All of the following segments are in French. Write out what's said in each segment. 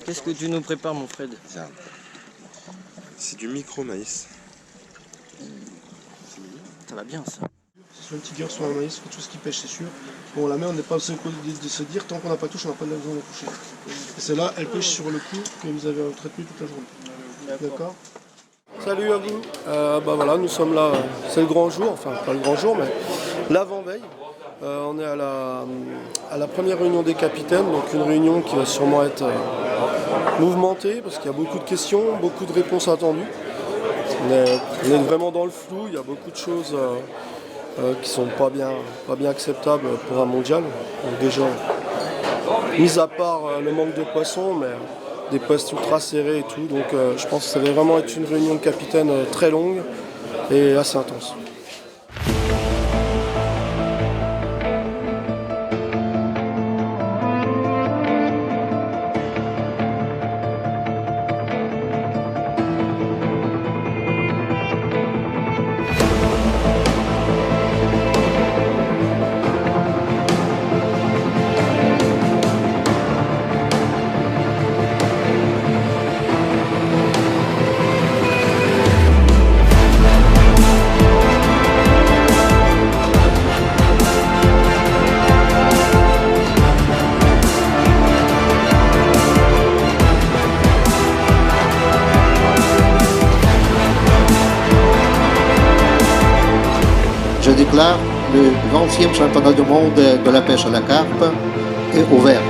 Qu'est-ce que tu nous prépares, mon Fred? C'est du micro-maïs. Ça va bien, ça. Soit un tigre, soit un maïs, quelque chose qui pêche, c'est sûr. Bon, la mer, on n'est pas obligé de se dire, tant qu'on n'a pas touché, on n'a pas besoin de toucher. Et celle-là, elle pêche sur le coup que vous avez entretenu toute la journée. D'accord? Salut à vous. Voilà, nous sommes là, c'est le grand jour, enfin pas le grand jour, mais l'avant-veille. On est à la première réunion des capitaines, donc une réunion qui va sûrement être mouvementée parce qu'il y a beaucoup de questions, beaucoup de réponses attendues. On est vraiment dans le flou, il y a beaucoup de choses qui sont pas bien acceptables pour un mondial. Donc déjà, mis à part le manque de poissons, mais des postes ultra serrés et tout. Donc je pense que ça va vraiment être une réunion de capitaine très longue et assez intense. Je déclare le 20e championnat du monde de la pêche à la carpe est ouvert.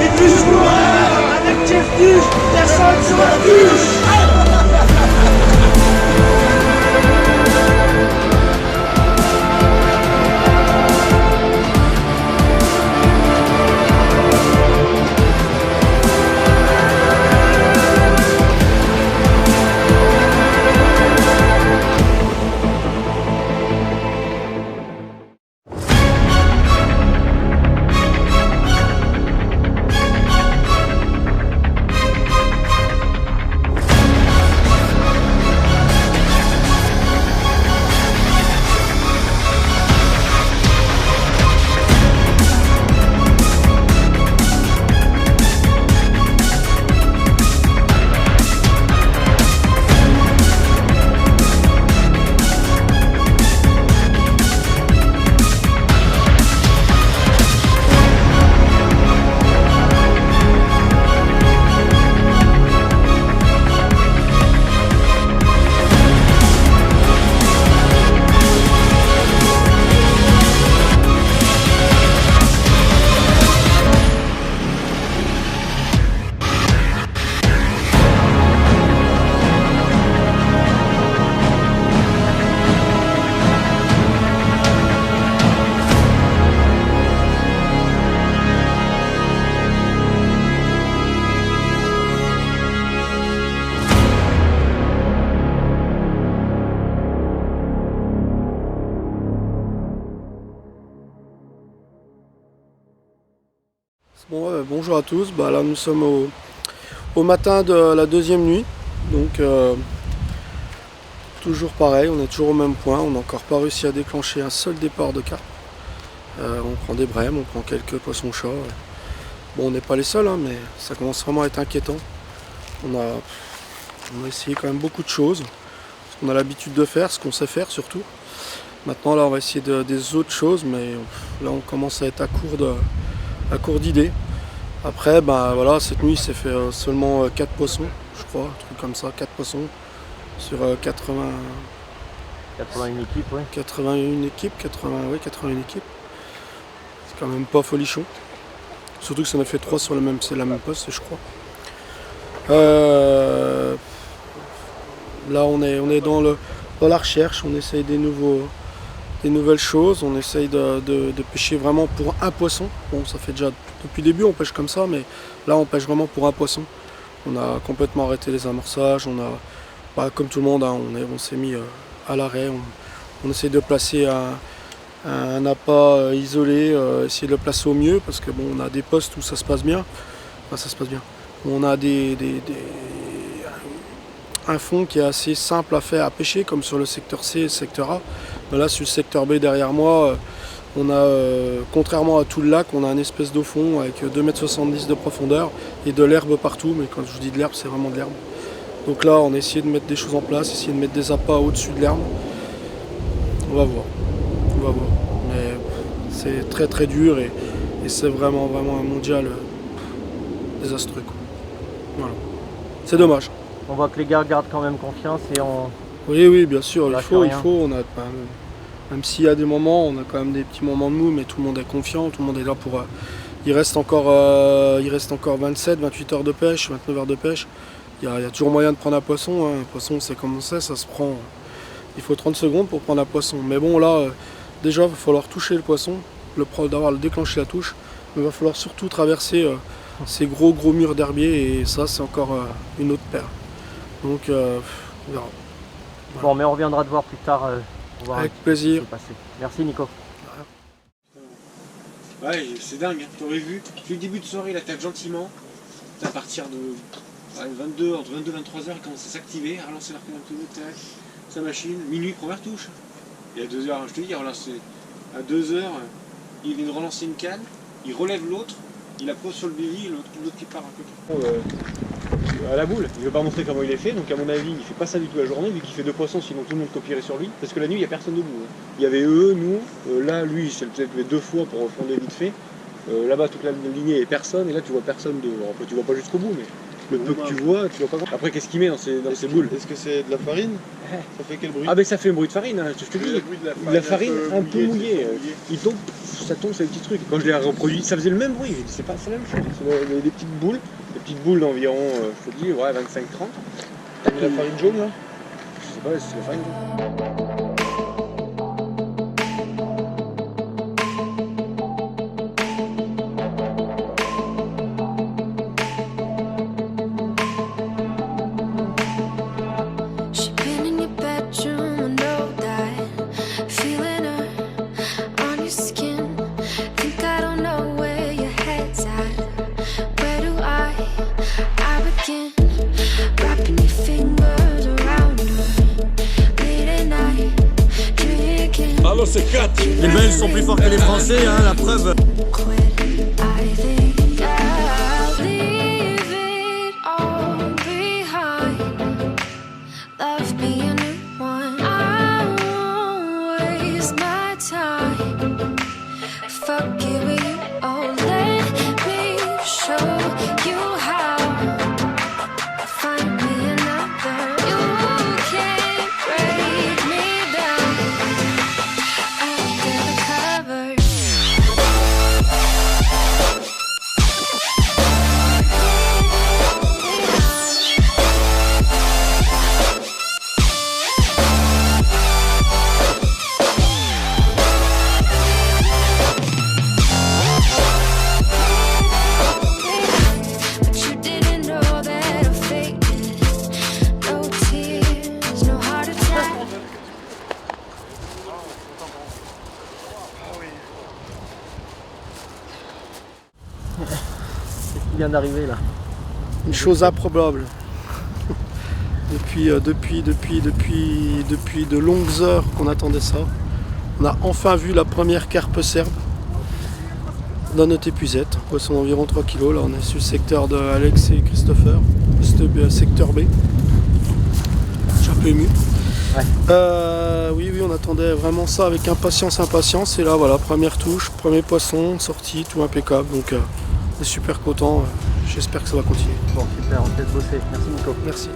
Et du joueur avec Jeffus, personne sur la touche. Bonjour à tous, là nous sommes au matin de la deuxième nuit, donc toujours pareil, on est toujours au même point, on n'a encore pas réussi à déclencher un seul départ de carpe. On prend des brèmes, on prend quelques poissons-chats. Bon, on n'est pas les seuls, hein, mais ça commence vraiment à être inquiétant. On a essayé quand même beaucoup de choses, ce qu'on a l'habitude de faire, ce qu'on sait faire surtout. Maintenant là on va essayer des autres choses, mais là on commence à être à court d'idées. Après, voilà, cette nuit, c'est fait seulement 4 poissons, je crois, un truc comme ça, 4 poissons sur 81 équipes, ouais. 81 équipes, 81 équipes. C'est quand même pas folichon. Surtout que ça en a fait 3 sur c'est la même poste, je crois. Là, on est dans la recherche, on essaye des nouvelles choses, on essaye de pêcher vraiment pour un poisson. Bon, ça fait déjà depuis le début on pêche comme ça, mais là on pêche vraiment pour un poisson. On a complètement arrêté les amorçages, comme tout le monde, hein, on s'est mis à l'arrêt, on essaye de placer un appât isolé, essayer de le placer au mieux, parce que bon, on a des postes où ça se passe bien, ça se passe bien. On a un fond qui est assez simple à faire, à pêcher, comme sur le secteur C et le secteur A. Mais là, sur le secteur B derrière moi, on a, contrairement à tout le lac, on a une espèce de fond avec 2,70 m de profondeur et de l'herbe partout. Mais quand je vous dis de l'herbe, c'est vraiment de l'herbe. Donc là, on a essayé de mettre des choses en place, essayer de mettre des appâts au-dessus de l'herbe. On va voir. Mais c'est très très dur et c'est vraiment un mondial désastreux, quoi. Voilà. C'est dommage. On voit que les gars gardent quand même confiance et on... Oui, bien sûr, il lâche faut. rien. On a, même s'il y a des moments, on a quand même des petits moments de mou, mais tout le monde est confiant, tout le monde est là pour... il reste encore 27, 28 heures de pêche, 29 heures de pêche. Il y a toujours moyen de prendre un poisson. Un poisson, c'est comme on sait, ça se prend... Il faut 30 secondes pour prendre un poisson. Mais bon, là, déjà, il va falloir toucher le poisson, d'avoir déclenché la touche. Mais il va falloir surtout traverser ces gros murs d'herbier et ça, c'est encore une autre paire. Donc, on verra. Voilà. Bon, mais on reviendra te voir plus tard. Voir Avec ce qui plaisir. s'est passé. Merci Nico. Ouais, c'est dingue, hein. T'aurais vu, depuis le début de soirée, il attaque gentiment. À partir de 22, entre 22 et 23 heures, il commence à s'activer, à relancer l'arc un peu de tac, sa machine, minuit, première touche. Et à 2 heures, je te dis, il a relancé. À 2 heures, il vient de relancer une canne, il relève l'autre, il la pose sur le bélier, l'autre qui part à côté. À la boule, il veut pas montrer comment il est fait, donc à mon avis, il fait pas ça du tout la journée, vu qu'il fait 2 poissons, sinon tout le monde copierait sur lui. Parce que la nuit, il n'y a personne debout. Hein. Il y avait eux, nous, là, lui, il s'est peut-être levé 2 fois pour refonder vite fait. Là-bas, toute la lignée est personne, et là, tu vois personne dehors. Après, tu vois pas jusqu'au bout, mais le peu que tu vois pas grand. Après, qu'est-ce qu'il met dans ces boules? Est-ce que c'est de la farine? Ça fait quel bruit? Ah, ben ça fait un bruit de farine, hein, je te dis. De la farine un peu mouillée. Il tombe, ça tombe sur les petits trucs. Quand je l'ai reproduit, ça faisait le même bruit. J'ai dit, c'est pas la même chose. C'est des petites boules d'environ, je te dis, ouais, 25-30. La farine jaune, là? Je sais pas, c'est la farine jaune. Les Belges sont plus forts que les Français, hein, la preuve. Vient d'arriver là. Une chose improbable. depuis de longues heures qu'on attendait ça. On a enfin vu la première carpe serbe dans notre épuisette. Poisson d'environ 3 kg. Là on est sur le secteur de Alex et Christopher. Secteur B. Je suis un peu ému. Ouais. Oui, on attendait vraiment ça avec impatience. Et là voilà, première touche, premier poisson, sorti, tout impeccable. Donc on est super content. J'espère que ça va continuer. Bon, super, on te laisse bosser. Merci Nico. Merci.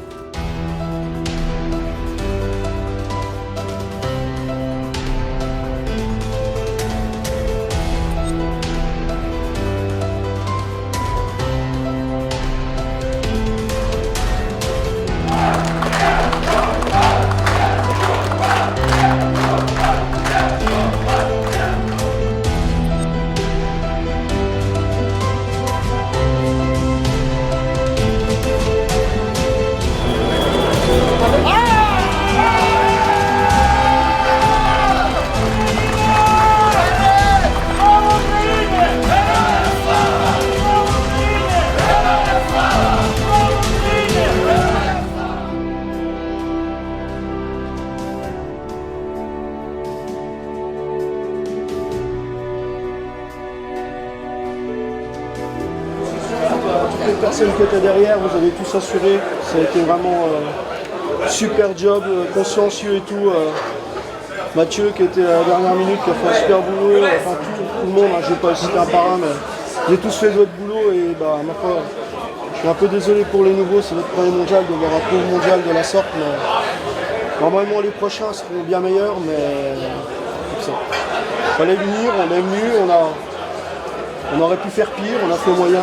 toutes les personnes qui étaient derrière, vous avez tous assuré. Ça a été vraiment super job, consciencieux et tout. Mathieu qui était à la dernière minute, qui a fait un super boulot. Enfin, tout le monde, hein, je ne vais pas le citer un par un, mais j'ai tous fait votre boulot et bah, ma foi, je suis un peu désolé pour les nouveaux, c'est notre premier mondial, de voir un peu mondial de la sorte. Mais normalement, les prochains seront bien meilleurs, mais c'est ça. Il fallait venir, on est venu, on aurait pu faire pire, on a fait moyen.